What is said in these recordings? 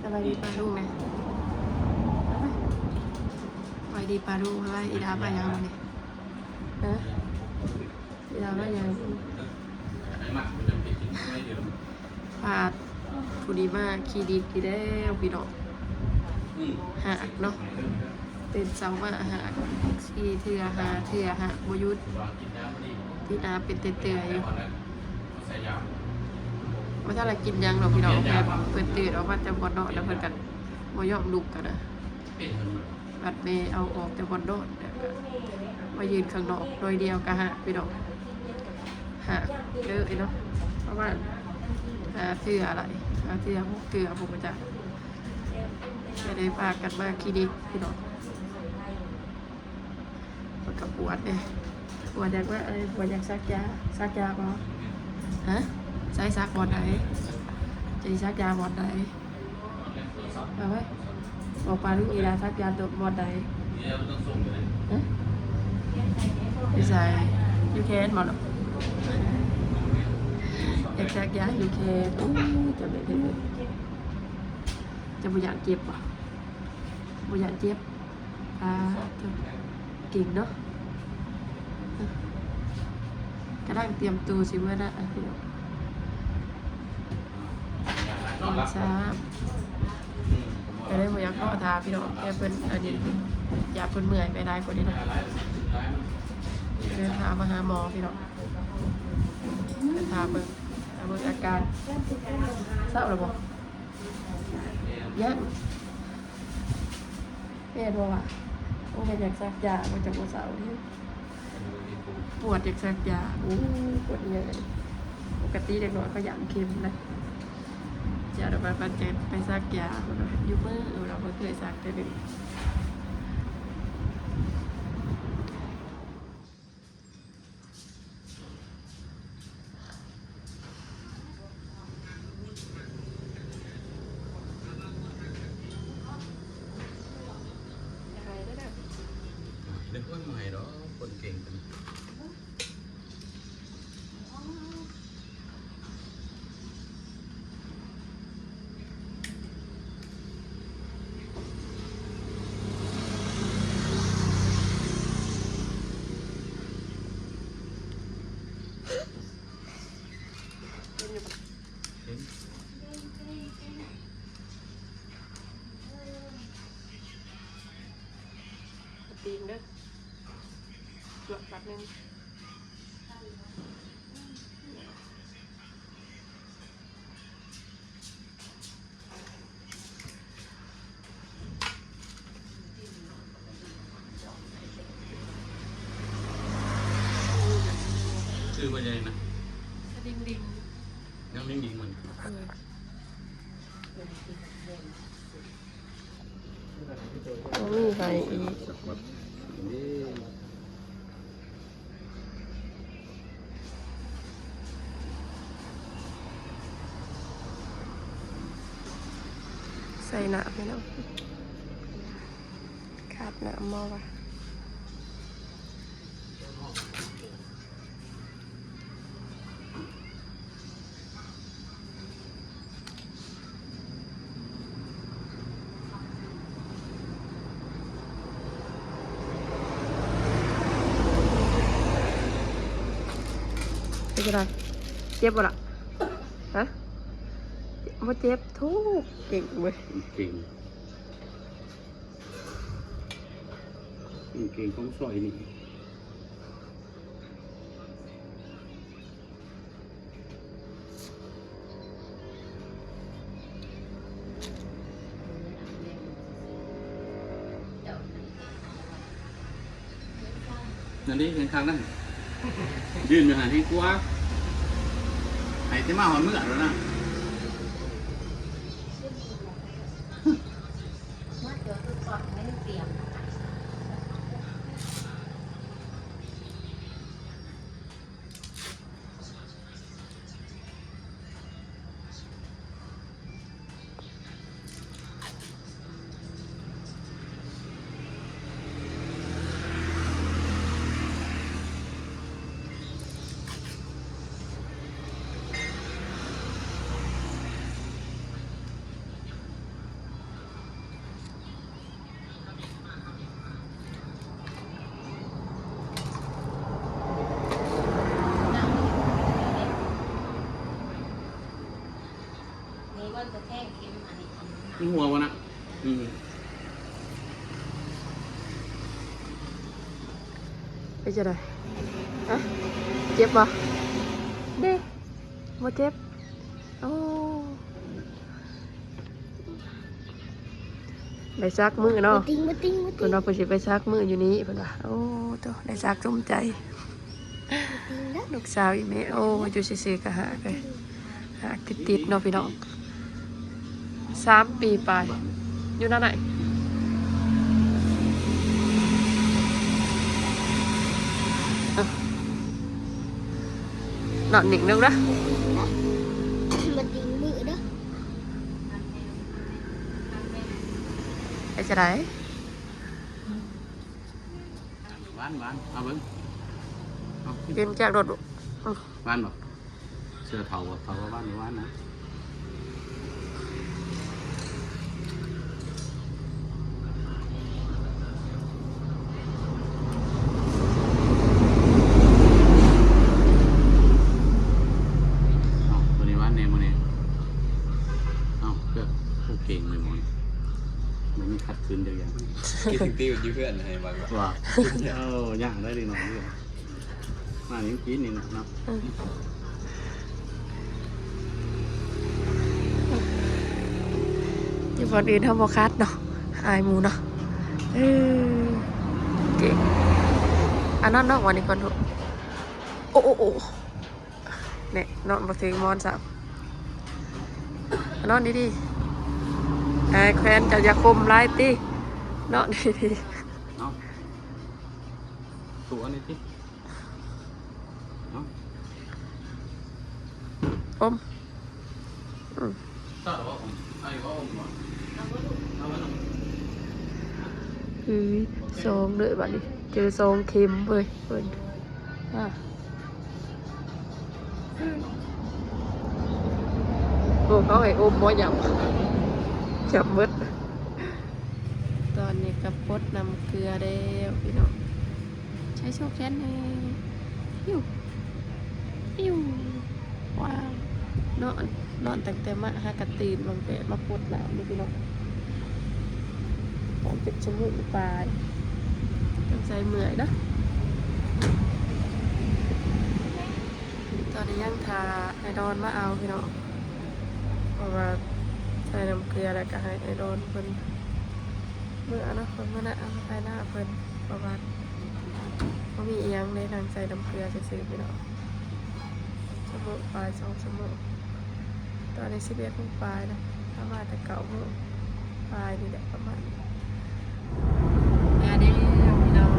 สบายดีปลาลูกไหมสบายดีปลาลูกอะไรอีดาปลายังไงฮะอีดาปลายังผาดผู้ดีมากขี้ดีกี่แล้วพี่น้องหักเนาะเป็นเสามาหักขี้เถื่อหักบยุทธพี่นาเป็นเตื่อยอยู่ว่าถ้าเรากินยังเราพี่น้องแบบเปิดตื่นออกมาจะบอลโดดแล้วเพื่อนกันมายอมลุกกันนะบัดเมย์เอาออกจากบอลโดดมายืนข้างนอกโดยเดียวกันฮะพี่น้องหาเด้อเนาะเพราะว่าหาเถื่ออะไรหาเถื่อพวกเถื่อผมจะไม่ได้พากันมาคลินิกพี่น้องมันกับปวดเลยปวดอยากว่าปวดอยากซักยาป่ะฮะใช้ซักบอลไหนจะซักยาบอลไหนเอาไว้บอกปลาลูกอีลาซักยาตัวบอลไหนฮะไม่ใช่ยูเคนบอลอยากซักยายูเคนจะไม่ได้จะบุญยานเจ็บป่ะบุญยานเจ็บเก่งเนาะกระด้างเตรียมตัวสิเมื่อนะพี่น้องทราบก็ได้มาอยากเข้าทาพี่น้องแค่เพิ่นอันนี้อยากเพิ่นเมื่อยไปได้กว่านี้นะเดินทางมาหาหมอพี่น้องเดินทางเบิ่งอาการทราบหรือเปล่ายังแม่บอกว่าโอ้ยอยากซักยามาจากวันเสาร์ที่ปวดอยากซักยาโอ้ปวดเยอะปกติเด็กน้อยก็อยากเค็มนะจะเราไปเจอไปซักยาอยู่เมื่อเราเคยซักแต่เด็กเด็กคนใหม่เนาะคนเก่งกันตีนเด้อจวดปัดนึงคือว่าไงนะดิงยังไม่มีมันโอ้ยไปอีกใส่หนาไปแล้วขาดหนามอว่ะเป็นไรเจ็บบ่ล่ะฮะบ่เจ็บทุกเก่งเว้ยเก่งของซอยนี่นั่นดิเห็นข้างนั่นยืนอยู่หันให้กลัวหายใจมาหอนเมื่อแล้วนะ นี่หัววะนะไปจะได้อะเจ็บปะเด้บ่เจ็บโอ้ได้ซักมือเนาะเพิ่นว่าเพิ่นสิไปซักมืออยู่นี้เพิ่นว่าโอ้โตได้ซักสมใจลูกสาวอีแม่โอ้อยู่ซื่อๆก็หาไปหาติดๆเนาะพี่น้อง3 ปีไปอยู่นั่นไหนนอนหนิงนึงนะไอ้จะได้ บ้านเอาเบิ้ง ยืนจากรถ บ้านบ่เสื้อเทาว่าบ้านหรือบ้านนะตัวนี้บ้านเนมโมเนเพื่อผู้เก่งเลยหมดมันมีขัดคืนเดียวอย่าง คิดถึงตีกับเพื่อนให้บ้าง ว่าย่างได้ดีหน่อยด้วยมาอย่างกี้นี่นะ ที่คนอื่นทำโมคัสเนาะอายหมูเนาะเก่งอันนั้นนอกวันนี้ก่อนถูกโอ้เนี่ยนอนมาถึงมอนสามนอนดีๆไอ้แควนจะอยาคมไล่ตีนอนดีๆเนาะตัวนี้ที่เนาะอมต่อว่าผมไอ้ว่าผมก่อนซองเลยบัดนี้เจอซองเค็มเว้ยเพิ่นโอ้เขาให้อมบ่หยับจับมืดตอนนี้กับพดนำเกลือแล้วพี่น้องใช้โชคแค้นให้ปิ้วว้าวนอนตั้งแต่มาหากระตีนบางแปะมาพดน้ำนี่พี่น้องเป็นชั่วโมงปลายต้องใจเมื่อยนะตอนนี้ยังทาไอดอนมาเอาพี่น้องเพราะว่าใส่น้ำเกลือแล้วก็ให้ไอดอนเพิ่นเมื่อนะเพิ่นเมื่อนะเอาไปหน้าเพิ่นประมาณเขามีเอียงในทางใส่น้ำเกลือซื้อพี่น้องชั่วโมงปลาย2 ชั่วโมงตอนนี้11 โมงปลายนะถ้ามาแต่9 โมงปลายนี่แหละประมาณอันนี้พี่น้อง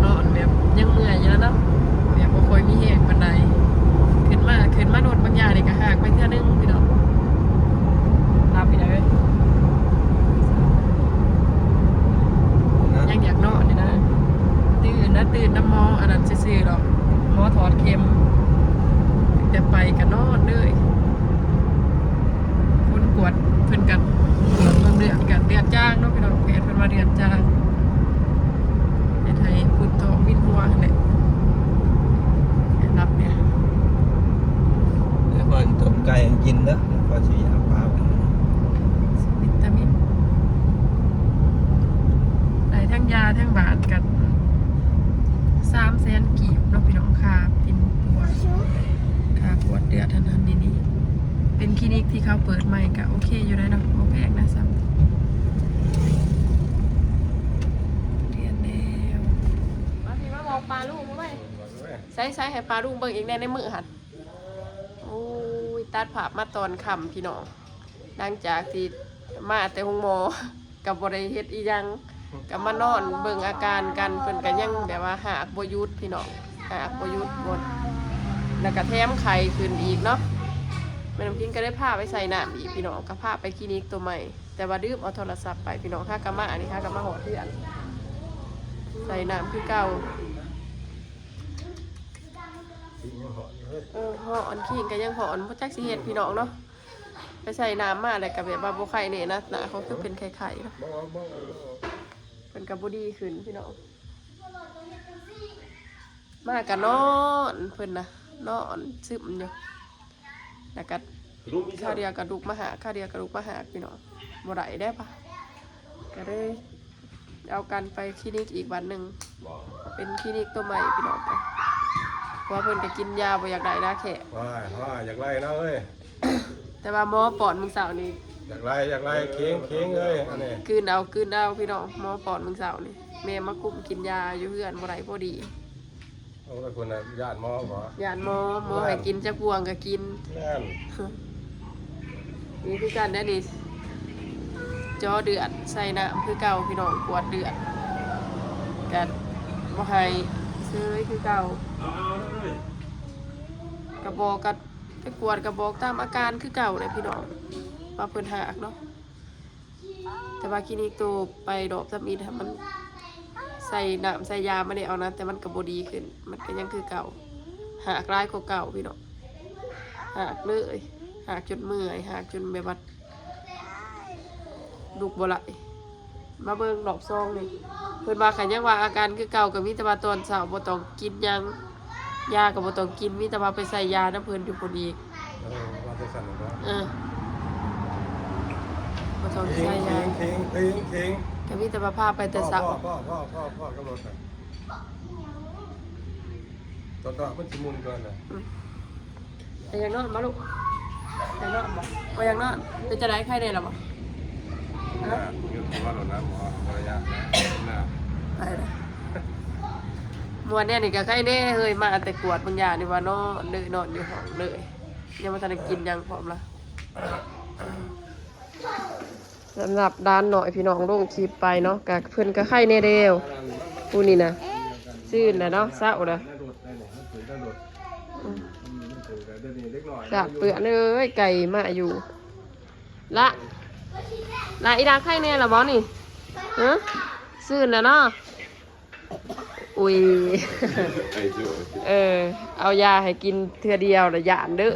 นอนแบบยังเมื่อยอยู่แล้วเนาะแบบบ่ค่อยมีแรงปานใดขึ้นมาโดนบางอย่างนี่ก็หากไปเทื่อนึงพี่น้องรับไปเลยยังอยากนอนนี่นะตื่นน้ำมออันนั้นซื่อๆหรอกหมอถอดเข็มจะไปก็นอนเลยคนกวดเพิ่นกันเดือดจ้างเนาะพี่น้องเพจเป็นว่าเดือดจ้างในไทยพูดต่อวินหัวเนี่ยรับเนี่ย เดี๋ยวพอต้มไก่กินแล้วพอชียาปลาวิตามินได้ทั้งยาทั้งบาทกัน300,000 กีบเนาะพี่น้องค่ะปินปัวค่ะปวดเดือดทันนี่เป็นคลินิกที่เขาเปิดใหม่ก็โอเคอยู่ได้เนาะโอแพงนะซ้ำเรียนแล้วมาพี่มาบอกปลาลูกมั้ยใส่ให้ปลาลูกเบิ่งอีกแน่ในมือหันโอ้ยตัดภาพมาตอนค่ำพี่น้องหลังจากที่มาแต่ห้องหมอกับบริเฮ็ดอีหยังกับมานอนเบิ่งอาการกันเพิ่นก็ยังแบบว่าหากบ่หยุดพี่น้องหากบ่หยุดบ่แล้วก็แถมไข้ขึ้นอีกเนาะแม่น้ำพิงก็ได้พาไปใส่น้ำอีกพี่น้องก็พาไปคลินิกตัวใหม่แต่ว่าดื้อเอาโทรศัพท์ไปพี่น้องถ้ากะมาอันนี้ถ้ากะมาหอดเพื่อนใส่น้ำคือเก่าหอนขี้ก็ยังหอนบ่จักสิเฮ็ดพี่น้องเนาะไปใส่น้ำมาแล้วก็แบบว่าบ่ไข้นี่นะหน้าเขาคือเป็นไข้ๆเนาะเป็นก็บ่ดีขึ้นพี่น้องมาก็นอนเพิ่นน่ะนอนซึมอยู่แล้วก็ ข้าวเดียวกระดูกมาหาข้าวเดียวกระดูกมาหาพี่น้องบ่ได้ได้ปะก็ได้เอากันไปคลินิกอีกวันหนึ่งเป็นคลินิกตัวใหม่พี่น้องกันเพราะว่าเพิ่นก็กินยาบ่อยากได้นะแค่ ว่าอยากไล่นะเอ้ย แต่ว่าหมอปอดมึงสาวนี่ อยากไล่เค้งเอ้ยอันนี้ กลืนเอาพี่น้องหมอปอดมึงสาวนี่แม่มาคุมกินยาอยู่เฮือนบ่ได้พอดี โอ้ยคุณน่ะญาติหมอบ่ ยานหมอให้กินจักบวงก็กิน นั่น นี่คือการได้นี่จอเดือดใส่น้ำคือเก่าพี่น้องกวดเดือดกันบ่ให้ซื้อคือเก่ากระบอกกับไปกวดกระบอกตามอาการคือเก่าเลยพี่น้องว่าเพิ่นหักเนาะแต่ว่าคลินิกตัวไปดอกซับอินมันใส่น้ำใส่ยาไม่ได้เอานะแต่มันก็บ่ดีขึ้นมันก็ยังคือเก่าหักร้ายกว่าเก่าพี่น้องหักเลยหักจนเมื่อยหักจนแบบว่าลูกบ่ไหลมาเบิ่งดอกซองนี่เพิ่นว่าคันยังว่าอาการคือเก่าก็มีแต่ว่าตอนเช้าบ่ต้องกินหยังยาก็บ่ต้องกินมีแต่ว่าไปใส่ยาน้ำเพิ่นอยู่พอดี ว่าจะสั่นบ่ บ่ต้อง เค้ ใส่ ง ยา ก็มีแต่ว่าพาไปแต่เช้า พ่อกำลังสั่นตอนมันสิมุนก่อนน่ะ แต่ยังนอนบ่ลูกแต่นอนบ่บ่ยังนอนเป็นจะได้ไข้ได้ล่ะบ่ อยู่ที่ว่าหล่นน้ำหมอระยะนะ ไปเลยมวนเนี่ยนี่ก็ไข้แน่เฮ้ยมาแต่กวดบางอย่างนี่ว่านอนเลยนอนอยู่ห้องเลยยังบ่ทันได้กินหยังพร้อมละสำหรับด้านหน่อยพี่น้องลงคลิปไปเนาะกะเพิ่นก็ไข้แน่เดียวผู้นี่นะซื่นนะเนาะเศร้านะสาดเปลือกเลยไก่มาอยู่ละอีดาไข้แน่ละบอนี่ฮะซื่นนะเนาะอุ้ย เอายาให้กินเทื่อเดียวละหยานเด้อ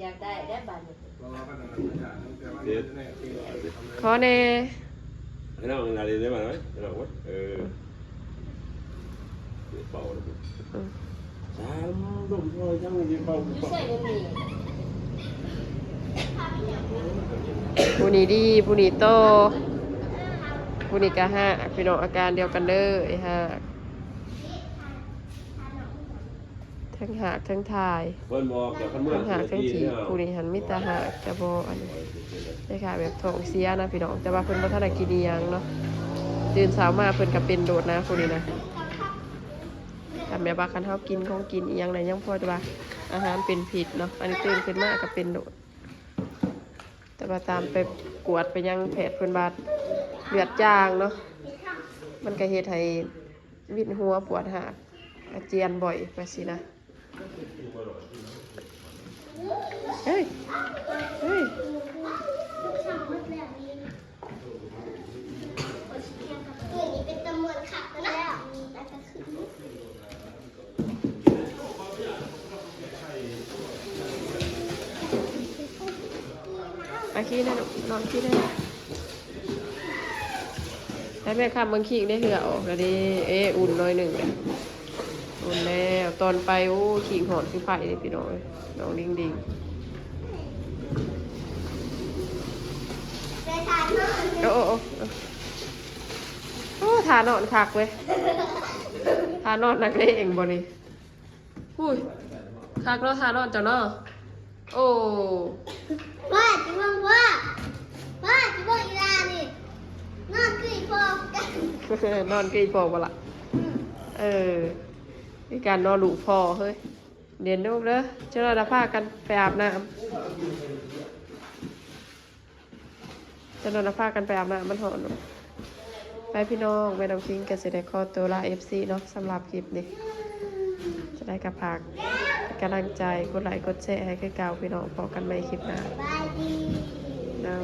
อยากได้ได้บ้านขอเน่ Thế nào mình là gì đấy mà nói, thế nào quá. Bầu được. Sao đúng thôi, sao mình đi bầu. ผู้นี้ดีผู้นี้โตผู้นี้ก็หักพี่น้องอาการเดียวกันเด้อไอ้หักทั้งหักทั้งถ่าย Vân bò kiểu con ทั้ง mượn หัก thì ทั้ง chi ขี่ thế ผู้ nào. นี้หันมิตรหักจะบ่อันนี้ได้ค่ะแบบท้องเสียนะพี่น้องแต่ว่าเพิ่นบ่ทันได้กินอีหยังเนาะตื่นเช้ามาเพิ่นก็เป็นโดดนะผู้นี้นะถ้าแม่ว่าคันเฮากินของกินอีหยังได้ยังพอจะว่าอาหารเป็นผิดเนาะอันนี้ตื่นขึ้นมาก็เป็นโดดแต่ว่าตามไปกวดไปยังแพทย์เพิ่นบาดเลือดจางเนาะมันก็เฮ็ดให้วินหัวปวดหักอาเจียนบ่อยไปสินะเฮ้ยอาขี้ได้นอนขี้ได้แล้วแม่ข้ามเมืองขี้ได้เหือออกแล้วดิอุ่นหน่อยหนึ่งอุ่นแล้วตอนไปโอ้ขี้หอนคือไผ่เลยพี่น้อยน้องดิ่งโอ้ทานอนคักเว้ยทานอนนักเลงบ่นี่อุ้ยคักเนาะทานอนจ้ะเนาะโอ้ว่าจะบอกอีลานี่นอนคือพอกัน นอนกี่พอบ่ล่ะมีการนอนหลูพอเฮ้ยเดี๋ยวดูเด้อเจ้าเราพากันไปอาบน้ำมันหอนไปพี่น้องไปน้องคิงกันเสด็จคอตัวลา FC เนาะสำหรับคลิปนี้จะได้กระพากกำลังใจกดไลค์กดแชร์ให้คือเก่าพี่น้องพอกันใหม่คลิปหน้า บายดี น้อง